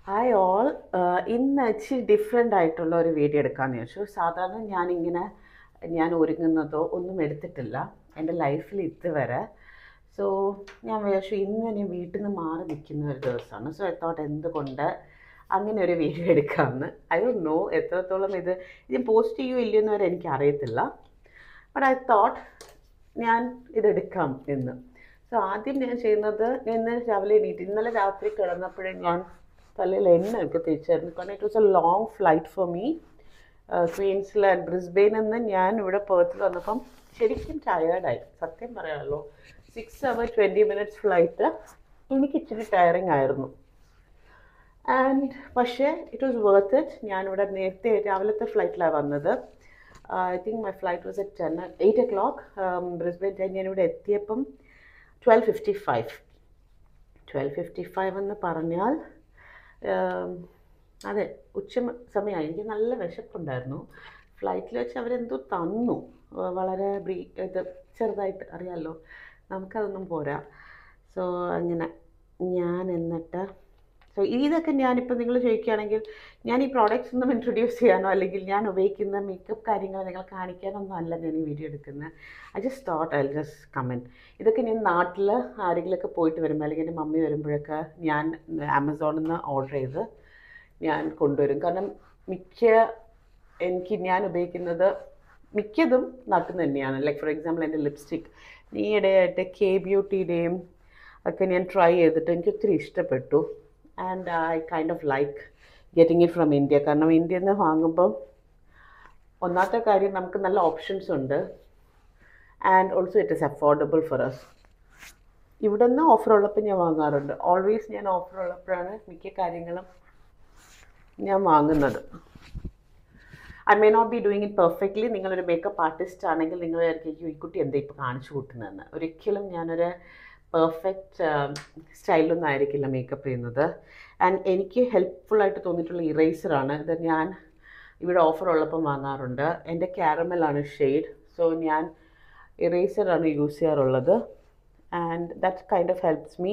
Hi all. ഇന്ന് ഇച്ചിരി different ആയിട്ടുള്ള ഒരു വീഡിയോ എടുക്കാമെന്ന് ചോദിച്ചു. സാധാരണ ഞാൻ ഒരുങ്ങുന്നതോ ഒന്നും എടുത്തിട്ടില്ല എൻ്റെ ലൈഫിൽ ഇതുവരെ. സോ ഞാൻ വിചാരിച്ചു ഇന്ന് ഞാൻ വീട്ടിൽ നിന്ന് മാറി നിൽക്കുന്ന ഒരു ദിവസമാണ്. സോ ഐ തോട്ട് എന്തുകൊണ്ട് അങ്ങനെ ഒരു വീഡിയോ എടുക്കാമെന്ന്. ഐ ഡോണ്ട് നോ എത്രത്തോളം ഇത് പോസ്റ്റ് ചെയ്യുമോ ഇല്ലയെന്ന് വരെ എനിക്കറിയത്തില്ല. ബട്ട് ഐ തോട്ട് ഞാൻ ഇതെടുക്കാം എന്ന്. സോ ആദ്യം ഞാൻ ചെയ്യുന്നത്, ഇന്ന് രാവിലെ ഇന്നലെ രാത്രി കിടന്നപ്പോഴേ ഞാൻ തലയിൽ എണ്ണയൊക്കെ തേച്ചായിരുന്നു. കാരണം it was a long flight for me. Queensland ബ്രിസ്ബെയിനിൽ നിന്ന് ഞാൻ ഇവിടെ പേർത്തിൽ വന്നപ്പം ശരിക്കും ടയേർഡായി. സത്യം പറയാമല്ലോ, 6 hours 20 minutes ഫ്ലൈറ്റ് എനിക്ക് ഇച്ചിരി ടയറിങ് ആയിരുന്നു. പക്ഷേ ഇറ്റ് വാസ് വർത്ത് ഇറ്റ്. ഞാനിവിടെ നേരത്തെ രാവിലത്തെ ഫ്ലൈറ്റിലാണ് വന്നത്. I think my flight was at 8 o'clock Brisbane time. ഞാനിവിടെ എത്തിയപ്പം 12:55 എന്ന് പറഞ്ഞാൽ അതെ, സമയമായി. എനിക്ക് നല്ല വിശപ്പുണ്ടായിരുന്നു. ഫ്ലൈറ്റിൽ വെച്ച് അവരെന്തോ തന്നു, വളരെ ചെറുതായിട്ട്, അറിയാമല്ലോ നമുക്കതൊന്നും പോരാ. സോ അങ്ങനെ ഇതൊക്കെ ഞാനിപ്പോൾ നിങ്ങൾ ചോദിക്കുകയാണെങ്കിൽ ഞാൻ ഈ പ്രോഡക്റ്റ്സ് ഒന്നും ഇൻട്രൊഡ്യൂസ് ചെയ്യാനോ അല്ലെങ്കിൽ ഞാൻ ഉപയോഗിക്കുന്ന മേക്കപ്പ് കാര്യങ്ങൾ നിങ്ങളെ കാണിക്കാനൊന്നും അല്ല ഞാൻ ഈ വീഡിയോ എടുക്കുന്നത്. I just thought I just comment. ഇതൊക്കെ ഞാൻ നാട്ടിൽ ആരെങ്കിലുമൊക്കെ പോയിട്ട് വരുമ്പോൾ അല്ലെങ്കിൽ എൻ്റെ മമ്മി വരുമ്പോഴൊക്കെ ഞാൻ ആമസോണിൽ നിന്ന് ഓർഡർ ചെയ്ത് ഞാൻ കൊണ്ടുവരും. കാരണം ഞാൻ ഉപയോഗിക്കുന്നത് മിക്കതും നാട്ടിൽ നിന്ന് തന്നെയാണ്. ലൈക്ക് ഫോർ എക്സാമ്പിൾ എൻ്റെ ലിപ്സ്റ്റിക് ഈയിടെയായിട്ട് കെ ബ്യൂട്ടിയുടെയും ഒക്കെ ഞാൻ ട്രൈ ചെയ്തിട്ട് എനിക്ക് ഒത്തിരി ഇഷ്ടപ്പെട്ടു. And I kind of like getting it from India. കാരണം ഇന്ത്യയിൽ നിന്ന് വാങ്ങുമ്പം ഒന്നാമത്തെ കാര്യം നമുക്ക് നല്ല ഓപ്ഷൻസ് ഉണ്ട്. And also it is affordable for us. ഇവിടെ നിന്ന് ഓഫർ ഉള്ളപ്പോൾ ഞാൻ വാങ്ങാറുണ്ട്. ഓൾവേസ് ഞാൻ ഓഫർ ഉള്ളപ്പോഴാണ് മിക്ക കാര്യങ്ങളും ഞാൻ വാങ്ങുന്നത്. I may not be doing it perfectly. നിങ്ങളൊരു മേക്കപ്പ് ആർട്ടിസ്റ്റ് ആണെങ്കിൽ നിങ്ങൾ വിചാരിക്കും ഈ കുട്ടി എന്താ ഇപ്പോൾ കാണിച്ചു കൂട്ടുന്നതെന്ന്. ഒരിക്കലും ഞാനൊരു പെർഫെക്റ്റ് സ്റ്റൈലൊന്നും ആയിരിക്കില്ല മേക്കപ്പ് ചെയ്യുന്നത്. ആൻഡ് എനിക്ക് ഹെൽപ്ഫുള്ളായിട്ട് തോന്നിയിട്ടുള്ള ഇറേസറാണ് ഇത്. ഞാൻ ഇവിടെ ഓഫർ ഉള്ളപ്പം വാങ്ങാറുണ്ട്. എൻ്റെ ക്യാരമലാണ് ഷെയ്ഡ്. സോ ഞാൻ ഇറേസറാണ് യൂസ് ചെയ്യാറുള്ളത്. And that kind of helps me.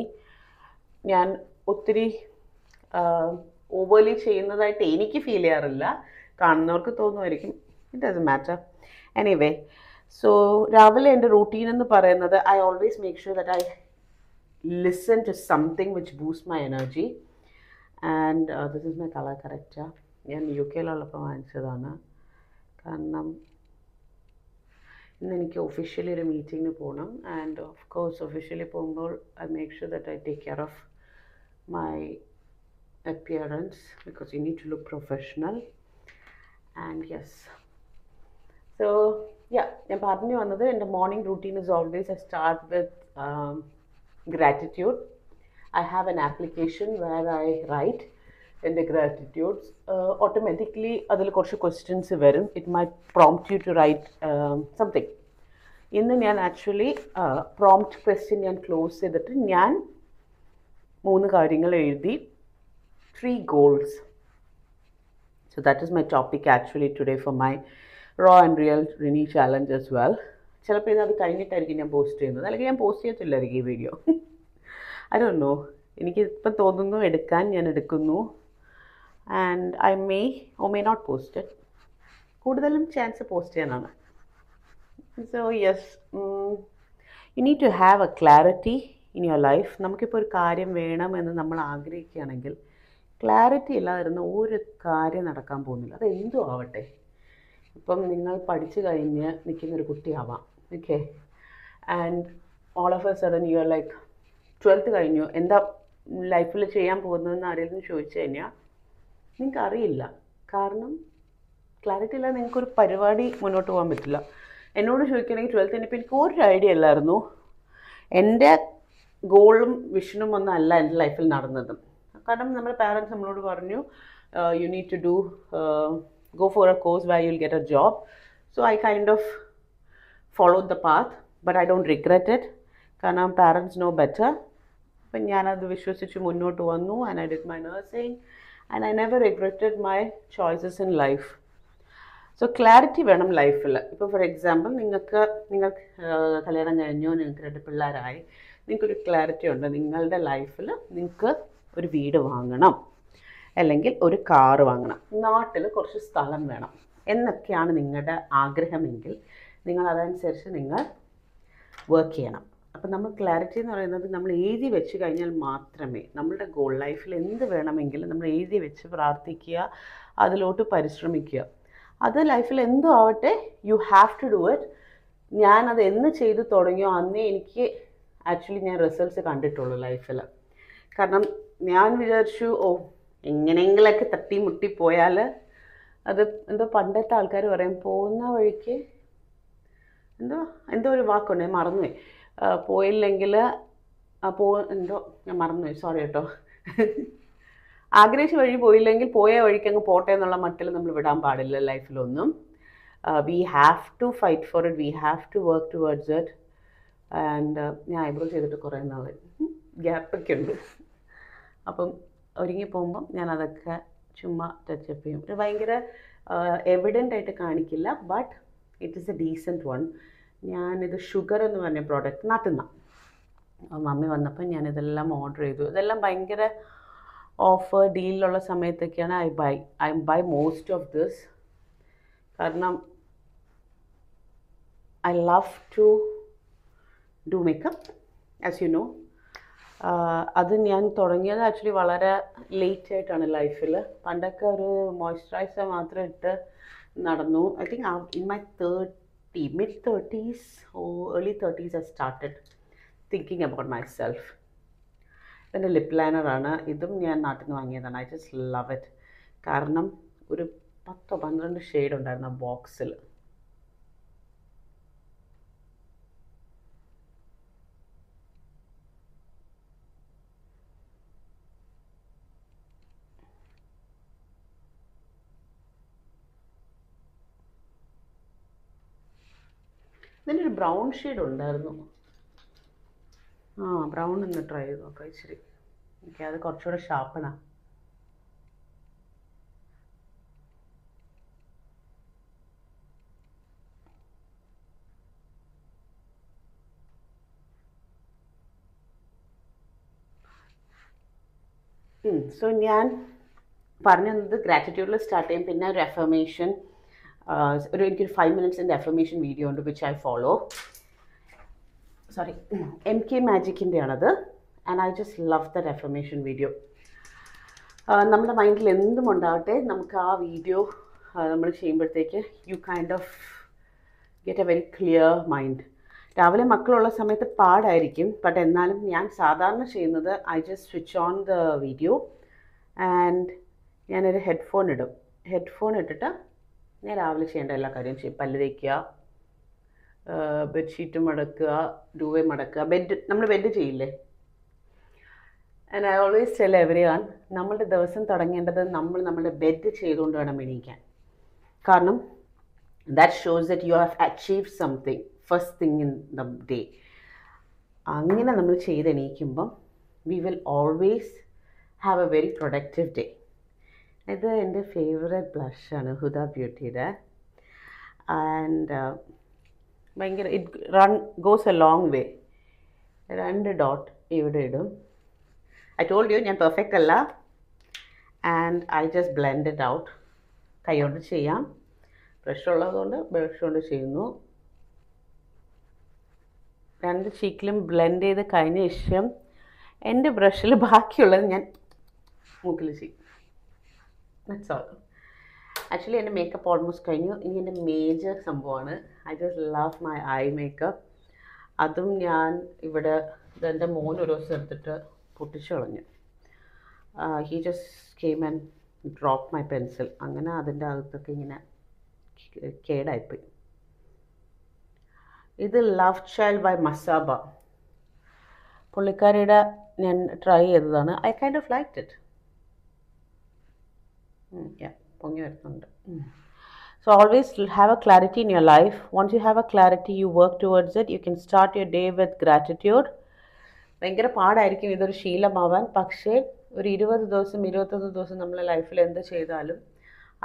ഞാൻ ഒത്തിരി ഓവർലി ചെയ്യുന്നതായിട്ട് എനിക്ക് ഫീൽ ചെയ്യാറില്ല. കാണുന്നവർക്ക് തോന്നുമായിരിക്കും. It doesn't matter. Anyway, so രാവിലെ എൻ്റെ റൂട്ടീൻ എന്ന് പറയുന്നത് I always make sure that I listen to something which boosts my energy. And this is my color corrector. ഞാൻ UK-ലുള്ളപ്പോൾ വാങ്ങിച്ചതാണ്. കാരണം ഇന്ന് എനിക്ക് ഒഫീഷ്യലി ഒരു മീറ്റിങ്ങിന് പോകണം. ആൻഡ് ഓഫ് കോഴ്സ് ഒഫീഷ്യലി പോകുമ്പോൾ I make sure that I take care of my appearance because you need to look professional. And yes, so yeah, ഞാൻ പറഞ്ഞു വന്നത് എൻ്റെ morning routine is always I start with gratitude. I have an application where I write in the gratitudes. Automatically അതിൽ കുറച്ച് questions വരും. It might prompt you to write something. ഇന്ന് ഞാൻ actually prompt question ഞാൻ ക്ലോസ് ചെയ്തിട്ട് ഞാൻ 3 കാര്യങ്ങൾ എഴുതി, 3 goals. So that is my topic actually today for my raw and real Rini challenge as well. ചിലപ്പോൾ ഇത് കഴിഞ്ഞിട്ടായിരിക്കും ഞാൻ പോസ്റ്റ് ചെയ്യുന്നത്, അല്ലെങ്കിൽ ഞാൻ പോസ്റ്റ് ചെയ്യത്തില്ലായിരിക്കും ഈ വീഡിയോ. I don't know. എനിക്ക് ഇപ്പം തോന്നുന്നു എടുക്കാൻ, ഞാൻ എടുക്കുന്നു. And I may not post it. കൂടുതലും ചാൻസ് പോസ്റ്റ് ചെയ്യാനാണ്. So yes, you need to have a clarity in your life. നമുക്കിപ്പോൾ ഒരു കാര്യം വേണമെന്ന് നമ്മൾ ആഗ്രഹിക്കുകയാണെങ്കിൽ ക്ലാരിറ്റി ഇല്ലാതിരുന്ന ഒരു കാര്യം നടക്കാൻ പോകുന്നില്ല. അത് എന്തും ആവട്ടെ. ഇപ്പം നിങ്ങൾ പഠിച്ചു കഴിഞ്ഞ് നിൽക്കുന്നൊരു കുട്ടിയാവാം, okay, and all of a sudden you are like 12th കഴിഞ്ഞു, എന്താ ലൈഫിൽ ചെയ്യാൻ പോകുന്നതെന്ന് ആരെങ്കിലും ചോദിച്ചു കഴിഞ്ഞാൽ നിങ്ങൾക്ക് അറിയില്ല. കാരണം ക്ലാരിറ്റി ഇല്ലാതെ നിങ്ങൾക്കൊരു പരിപാടി മുന്നോട്ട് പോകാൻ പറ്റില്ല. എന്നോട് ചോദിക്കുകയാണെങ്കിൽ 12th കഴിഞ്ഞപ്പോൾ എനിക്ക് ഒരു ഐഡിയ ഇല്ലായിരുന്നു. എൻ്റെ ഗോളും വിഷനും ഒന്നും അല്ല എൻ്റെ ലൈഫിൽ നടന്നതും. കാരണം നമ്മുടെ പാരൻസ് നമ്മളോട് പറഞ്ഞു you need to do go for a course where you'll get a job. So I kind of followed the path, but I don't regret it. കാരണം parents know better. അപ്പം ഞാനത് വിശ്വസിച്ച് മുന്നോട്ട് വന്നു. And I did my nursing and I never regretted my choices in life. So clarity വേണം ലൈഫിൽ. ഇപ്പോൾ for example നിങ്ങൾ കല്യാണം കഴിഞ്ഞു, നിങ്ങൾക്ക് 2 പിള്ളേരായി, നിങ്ങൾക്കൊരു ക്ലാരിറ്റി ഉണ്ട് നിങ്ങളുടെ ലൈഫിൽ നിങ്ങൾക്ക് ഒരു വീട് വാങ്ങണം. അല്ലെങ്കിൽ ഒരു കാറ് വാങ്ങണം, നാട്ടിൽ കുറച്ച് സ്ഥലം വേണം എന്നൊക്കെയാണ് നിങ്ങളുടെ ആഗ്രഹമെങ്കിൽ നിങ്ങൾ അതനുസരിച്ച് നിങ്ങൾ വർക്ക് ചെയ്യണം. അപ്പം നമ്മൾ ക്ലാരിറ്റി എന്ന് പറയുന്നത് നമ്മൾ എഴുതി വെച്ച് കഴിഞ്ഞാൽ മാത്രമേ നമ്മളുടെ ഗോൾ ലൈഫിൽ എന്ത് വേണമെങ്കിലും നമ്മൾ എഴുതി വെച്ച് പ്രാർത്ഥിക്കുക, അതിലോട്ട് പരിശ്രമിക്കുക. അത് ലൈഫിൽ എന്തോ ആവട്ടെ, you have to do it. ഞാനത് എന്ന് ചെയ്ത് തുടങ്ങിയോ അന്നേ എനിക്ക് ആക്ച്വലി ഞാൻ റിസൾട്ട്സ് കണ്ടിട്ടുള്ളൂ ലൈഫിൽ. കാരണം ഞാൻ വിചാരിച്ചു എങ്ങനെയെങ്കിലൊക്കെ തട്ടി മുട്ടി പോയാൽ അത് എന്തോ പണ്ടത്തെ ആൾക്കാർ പറയും, പോകുന്ന വഴിക്ക് എന്തോ ഒരു വാക്കുണ്ട്, ഞാൻ മറന്നുപോയി. പോയില്ലെങ്കിൽ എന്തോ ഞാൻ മറന്നുപോയി, സോറി കേട്ടോ. ആഗ്രഹിച്ച വഴി പോയില്ലെങ്കിൽ പോയ വഴിക്ക് അങ്ങ് പോട്ടെ എന്നുള്ള മട്ടിൽ നമ്മൾ വിടാൻ പാടില്ല ലൈഫിലൊന്നും. We have to fight for it, we have to work towards it. And ഞാൻ ഐബ്രോ ചെയ്തിട്ട് കുറേ നാൾ ഗ്യാപ്പൊക്കെ ഉണ്ട്. അപ്പം ഒരുങ്ങി പോകുമ്പം ഞാൻ അതൊക്കെ ചുമ്മാ ടച്ചപ്പ് ചെയ്യും. ഒരു ഭയങ്കര എവിഡൻ്റ് ആയിട്ട് കാണിക്കില്ല, but it is A decent one. ഞാനിത് ഷുഗർ എന്ന് പറഞ്ഞ പ്രോഡക്റ്റ് നാട്ടിൽ നിന്നാണ്. മമ്മി വന്നപ്പോൾ ഞാനിതെല്ലാം ഓർഡർ ചെയ്തു. ഇതെല്ലാം ഭയങ്കര ഓഫർ ഡീലിലുള്ള സമയത്തൊക്കെയാണ് I buy most of this. കാരണം I love to do makeup, as you know. അത് ഞാൻ തുടങ്ങിയത് ആക്ച്വലി വളരെ ലേറ്റ് ആയിട്ടാണ് ലൈഫിൽ. പണ്ടൊക്കെ ഒരു മോയ്സ്ചറൈസർ മാത്രം ഇട്ട് നടന്നു. I think in my mid-30s or early 30s I started thinking about myself. ഇതിൻ്റെ ലിപ്പ് ലൈനറാണ്. ഇതും ഞാൻ നാട്ടിൽ നിന്ന് വാങ്ങിയതാണ്. I just love it. കാരണം ഒരു 10-12 ഷെയ്ഡ് ഉണ്ടായിരുന്നു ആ ബോക്സിൽ. ഇതിൻ്റെ ഒരു ബ്രൗൺ ഷെയ്ഡ് ഉണ്ടായിരുന്നു. ബ്രൗൺ ഒന്ന് ട്രൈ ചെയ്ത് നോക്കാം. ഇച്ചിരി ഓക്കെ, അത് കുറച്ചുകൂടെ ഷാർപ്പണാണ്. സോ ഞാൻ പറഞ്ഞത് ഗ്രാറ്റിറ്റ്യൂഡിൽ സ്റ്റാർട്ട് ചെയ്യും. പിന്നെ ഒരു അഫർമേഷൻ, എനിക്കൊരു 5 minutes അഫർമേഷൻ വീഡിയോ ഉണ്ട് which I follow. Sorry, MK Magicൻ്റെ ആണത്. And I just love that affirmation video. നമ്മുടെ മൈൻഡിൽ എന്തും ഉണ്ടാവട്ടെ, നമുക്ക് ആ വീഡിയോ നമ്മൾ ചെയ്യുമ്പോഴത്തേക്ക് you kind of get A very clear mind. രാവിലെ മക്കളുള്ള സമയത്ത് പാടായിരിക്കും, ബട്ട് എന്നാലും ഞാൻ സാധാരണ ചെയ്യുന്നത് I just switch on the video and ഞാനൊരു ഹെഡ്ഫോൺ ഇടും. ഹെഡ്ഫോൺ ഇട്ടിട്ട് ഞാൻ രാവിലെ ചെയ്യേണ്ട എല്ലാ കാര്യവും ചെയ്യും. പല്ല് തേക്കുക, ബെഡ്ഷീറ്റ് മടക്കുക, ഡൂവേ മടക്കുക, നമ്മൾ ബെഡ് ചെയ്യില്ലേ. And I always tell everyone, നമ്മളുടെ ദിവസം തുടങ്ങേണ്ടത് നമ്മളുടെ ബെഡ് ചെയ്തുകൊണ്ട് വേണം എണീക്കാൻ. കാരണം that shows that you have achieved something first thing in the day. അങ്ങനെ നമ്മൾ ചെയ്തെണീക്കുമ്പം we will always have a very productive day. ഇത് എൻ്റെ ഫേവറേറ്റ് ബ്ലഷാണ്, ഹുദ ബ്യൂട്ടിയുടെ. ആൻഡ് ഭയങ്കര it goes a long way. 2 dot ഇവിടെ ഇടും. ഐ ടോൾഡ് യു ഞാൻ പെർഫെക്റ്റ് അല്ല. And I just blend it out. കൈകൊണ്ട് ചെയ്യാം, ബ്രഷ് ഉള്ളതുകൊണ്ട് ബ്രഷ് കൊണ്ട് ചെയ്യുന്നു. 2 ചീക്കിലും ബ്ലെൻഡ് ചെയ്ത് കഴിഞ്ഞ ശേഷം എൻ്റെ ബ്രഷിൽ ബാക്കിയുള്ളത് ഞാൻ മൂക്കിൽ ചെയ്യും. That's all. ആക്ച്വലി എൻ്റെ മേക്കപ്പ് ഓൾമോസ്റ്റ് കഴിഞ്ഞു. ഇനി എൻ്റെ മേജർ സംഭവമാണ്. I just love my I makeup. അതും ഞാൻ ഇവിടെ എൻ്റെ മോൻ ഒരു ദിവസം എടുത്തിട്ട് പൊട്ടിച്ചു കളഞ്ഞു. He just came and drop my pencil. അങ്ങനെ അതിൻ്റെ അകത്തൊക്കെ ഇങ്ങനെ കേടായിപ്പോയി. ഇത് ലവ് ചൈൽഡ് ബൈ മസാബ, പുള്ളിക്കാരിയുടെ ഞാൻ ട്രൈ ചെയ്തതാണ്. I kind of liked it. പൊങ്ങി വരുന്നുണ്ട്. So always have a clarity in your life. Once you have a clarity, you work towards it. You can start your day with gratitude. ഭയങ്കര പാടായിരിക്കും ഇതൊരു ശീലമാവാൻ. പക്ഷേ ഒരു 20 ദിവസം 21 ദിവസം നമ്മളെ ലൈഫിൽ എന്ത് ചെയ്താലും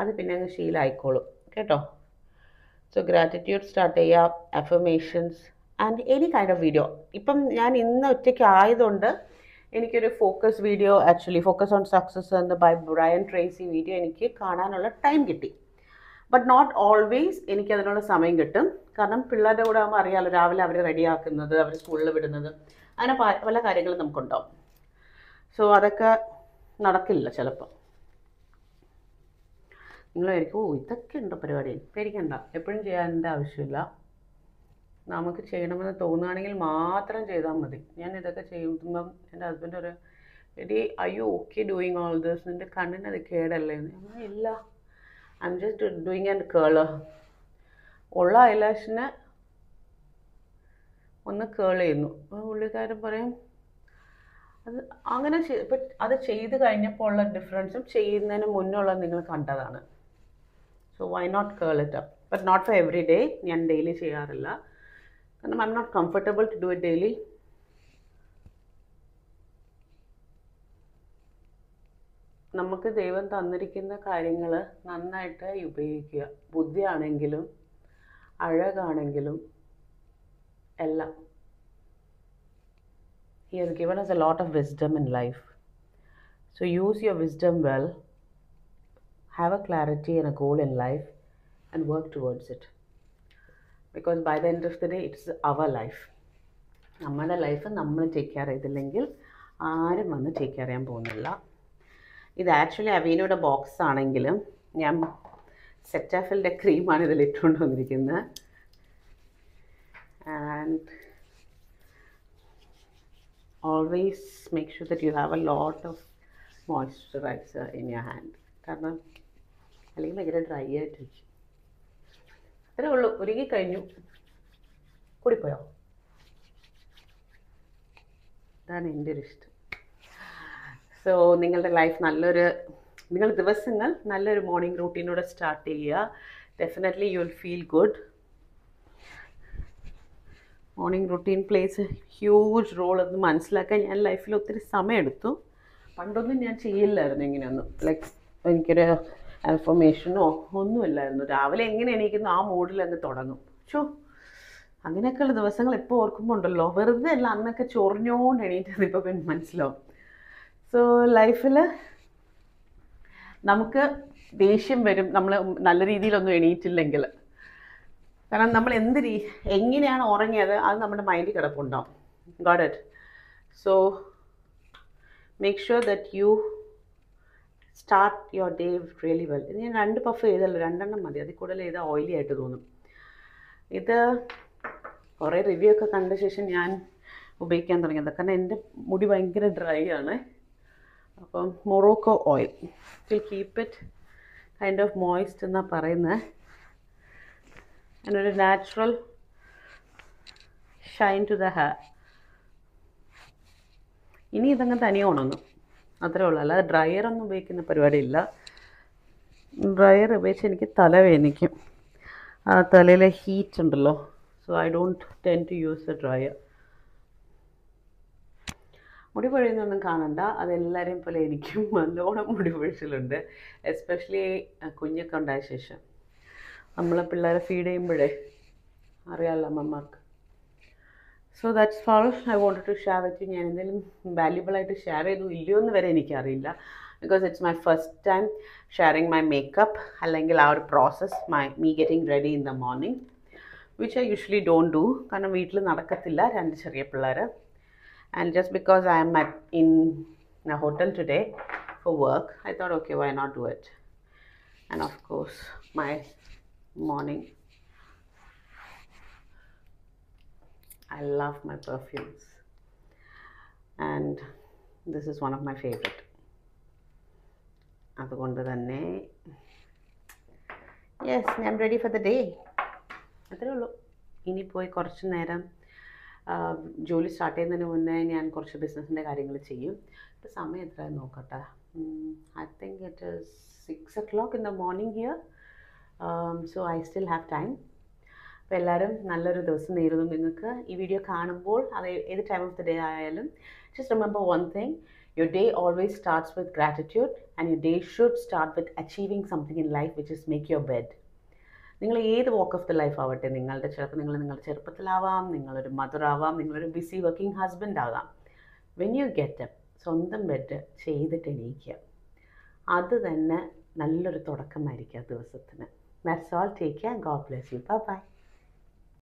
അത് പിന്നെ അങ്ങ് ശീലമായിക്കോളും കേട്ടോ. സോ ഗ്രാറ്റിറ്റ്യൂഡ് സ്റ്റാർട്ട് ചെയ്യുക, affirmations and any kind of video. ഇപ്പം ഞാൻ ഇന്ന് ഒറ്റയ്ക്ക് ആയതുകൊണ്ട് എനിക്കൊരു focus video, actually focus on success എന്ന് ബൈ ബ്രയൻ ട്രേസി വീഡിയോ എനിക്ക് കാണാനുള്ള ടൈം കിട്ടി. ബട്ട് നോട്ട് ഓൾവേസ് എനിക്കതിനുള്ള സമയം കിട്ടും. കാരണം പിള്ളേരുടെ കൂടെ ആകുമ്പോൾ അറിയാമല്ലോ, രാവിലെ അവർ റെഡിയാക്കുന്നത്, അവർ സ്കൂളിൽ വിടുന്നത്, അങ്ങനെ പല കാര്യങ്ങളും നമുക്കുണ്ടാവും. സോ അതൊക്കെ നടക്കില്ല ചിലപ്പോൾ. നിങ്ങൾ വിചാരിക്കും, ഓ ഇതൊക്കെ ഉണ്ടോ പരിപാടി. പേടിക്കണ്ട, എപ്പോഴും ചെയ്യാൻ്റെ ആവശ്യമില്ല. നമുക്ക് ചെയ്യണമെന്ന് തോന്നുകയാണെങ്കിൽ മാത്രം ചെയ്താൽ മതി. ഞാൻ ഇതൊക്കെ ചെയ്യുമ്പം എൻ്റെ ഹസ്ബൻഡ് ഒരു എടി അയ്യോ ഓക്കെ ഡൂയിങ് ഓൾ ദിസ്, നിൻ്റെ കണ്ണിന് അത് കേടല്ലേ? ഇല്ല, I'm just doing and കേള്. ഉള്ള ഐലാഷിനെ ഒന്ന് കേൾ ചെയ്യുന്നു. അപ്പോൾ പുള്ളിക്കാരൻ പറയും അത് അങ്ങനെ ഇപ്പം അത് ചെയ്ത് കഴിഞ്ഞപ്പോൾ ഉള്ള ഡിഫറൻസും ചെയ്യുന്നതിന് മുന്നുള്ള നിങ്ങൾ കണ്ടതാണ്. So why not curl it up? But not for every day. ഞാൻ ഡെയിലി ചെയ്യാറില്ല, കാരണം I am not comfortable to do it daily. നമുക്ക് ദൈവം തന്നിരിക്കുന്ന കാര്യങ്ങൾ നന്നായിട്ട് ഉപയോഗിക്കുക. ബുദ്ധിയാണെങ്കിലും അഴകാണെങ്കിലും എല്ലാം. He has given us a lot of wisdom in life. So use your wisdom well, have a clarity and a goal in life, and work towards it. Because by the end of the day, it's our life. നമ്മുടെ life നമ്മൾ take care ചെയ്തില്ലെങ്കിൽ ആരും വന്ന് take care ചെയ്യാൻ പോകുന്നില്ല. ഇത് actually അവീനയുടെ box ആണെങ്കിലും ഞാൻ സെറ്റാഫിലിൻ്റെ ക്രീമാണ് ഇതിൽ ഇട്ടുകൊണ്ട് വന്നിരിക്കുന്നത്. And always make sure that you have a lot of moisturizer in your hand. കാരണം അല്ലെങ്കിൽ ഭയങ്കര ഡ്രൈ ആയിട്ടിരിക്കും. അത്രേ ഉള്ളൂ. ഒരുങ്ങി കഴിഞ്ഞു. കൂടിപ്പോയോ? അതാണ് എൻ്റെ ഒരു ഇഷ്ടം. സോ നിങ്ങളുടെ ലൈഫ് നിങ്ങളുടെ ദിവസങ്ങൾ നല്ലൊരു മോർണിംഗ് റൂട്ടീനോടെ സ്റ്റാർട്ട് ചെയ്യുക. Definitely you will feel good. Morning routine plays huge role എന്ന് മനസ്സിലാക്കാൻ ഞാൻ ലൈഫിൽ ഒത്തിരി സമയമെടുത്തു. പണ്ടൊന്നും ഞാൻ ചെയ്യില്ലായിരുന്നു ഇങ്ങനെയൊന്നും. ലൈക്ക് എനിക്കൊരു ഇൻഫർമേഷനോ ഒന്നുമില്ലായിരുന്നു. രാവിലെ എങ്ങനെ എണീക്കുന്നു ആ മൂഡിൽ അങ്ങ് തുടങ്ങും. അങ്ങനെയൊക്കെയുള്ള ദിവസങ്ങൾ ഇപ്പോൾ ഓർക്കുമ്പോൾ ഉണ്ടല്ലോ, വെറുതെ അല്ല അന്നൊക്കെ ചൊറിഞ്ഞോണ്ട് എണീറ്റത് ഇപ്പോൾ പിന്നെ മനസ്സിലാവും. സോ ലൈഫിൽ നമുക്ക് ദേഷ്യം വരും നമ്മൾ നല്ല രീതിയിലൊന്നും എണീറ്റില്ലെങ്കിൽ. കാരണം നമ്മൾ എങ്ങനെയാണ് ഉറങ്ങിയത് അത് നമ്മുടെ മൈൻഡിൽ കിടപ്പുണ്ടാവും. Got it? So make sure that you start your day really well. ഇത് ഞാൻ 2 പഫ് ചെയ്തല്ലോ, 2 മതി. അതിൽ കൂടുതൽ ചെയ്താൽ ഓയിലി ആയിട്ട് തോന്നും. ഇത് കുറേ റിവ്യൂ ഒക്കെ കണ്ട ശേഷം ഞാൻ ഉപയോഗിക്കാൻ തുടങ്ങിയത്. കാരണം എൻ്റെ മുടി ഭയങ്കര ഡ്രൈ ആണ്. അപ്പം Morocco oil will keep it kind of moist എന്നാണ് പറയുന്നത്. ഒരു natural shine to the hair. ഇനി ഇതങ്ങ് തനിയെ ഉണങ്ങും, അത്രേ ഉള്ളൂ. അല്ലാതെ ഡ്രയറൊന്നും ഉപയോഗിക്കുന്ന പരിപാടിയില്ല. ഡ്രയർ ഉപയോഗിച്ച് എനിക്ക് തലവേദനിക്കും. തലയിലെ ഹീറ്റ് ഉണ്ടല്ലോ. So I don't tend to use the dryer. മുടി പൊഴിയുന്നൊന്നും കാണണ്ട. അതെല്ലാവരെയും പോലെ എനിക്കും നല്ലോണം മുടി പൊഴിച്ചിലുണ്ട്. എസ്പെഷ്യലി കുഞ്ഞൊക്കെ ഉണ്ടായ ശേഷം. നമ്മൾ പിള്ളേരെ ഫീഡ് ചെയ്യുമ്പോഴേ അറിയാമല്ലോ അമ്മമാർക്ക്. So that's all I wanted to share with you. ഞാൻ എന്തെങ്കിലും വാല്യുബിളായിട്ട് ഷെയർ ചെയ്തു ഇല്ലയോ എന്ന് വരെ എനിക്കറിയില്ല. Because it's my first time sharing my makeup, അല്ലെങ്കിൽ ആ ഒരു process, me getting ready in the morning, which I usually don't do. കാരണം വീട്ടിൽ നടക്കത്തില്ല, 2 ചെറിയ പിള്ളേർ. And just because I am in a hotel today for work, I thought okay why not do it. And of course my morning. I love my perfumes and this is one of my favorite. അതുകൊണ്ട് തന്നെ yes, I am ready for the day. അത്രേ ഉള്ളൂ. ഇനി പോയി കുറച്ച് നേരം ജോലി start ചെയ്യുന്നതിന് മുന്നേ ഞാൻ കുറച്ച് ബിസിനസ്സിൻ്റെ കാര്യങ്ങൾ ചെയ്യും. ഇപ്പോൾ സമയം എത്രയാണെന്ന് നോക്കട്ടെ. I think it is 6 o'clock in the morning here. So I still have time. അപ്പോൾ എല്ലാവരും നല്ലൊരു ദിവസം നേരുന്നു നിങ്ങൾക്ക്. ഈ വീഡിയോ കാണുമ്പോൾ അത് ഏത് ടൈം ഓഫ് ദ ഡേ ആയാലും just remember one thing, your day always starts with gratitude and your day should start with achieving something in life, which is make your bed. നിങ്ങൾ ഏത് വാക്ക് ഓഫ് ദ ലൈഫ് ആവട്ടെ, ചിലപ്പോൾ നിങ്ങളുടെ ചെറുപ്പത്തിലാവാം, നിങ്ങളൊരു mother ആവാം, നിങ്ങളൊരു BC working husband ആകാം. When you get up സ്വന്തം ബെഡ് ചെയ്തിട്ട് എണീക്കുക. അത് തന്നെ നല്ലൊരു തുടക്കമായിരിക്കും ആ ദിവസത്തിന്. That's all. Take care. God bless you. Bye bye.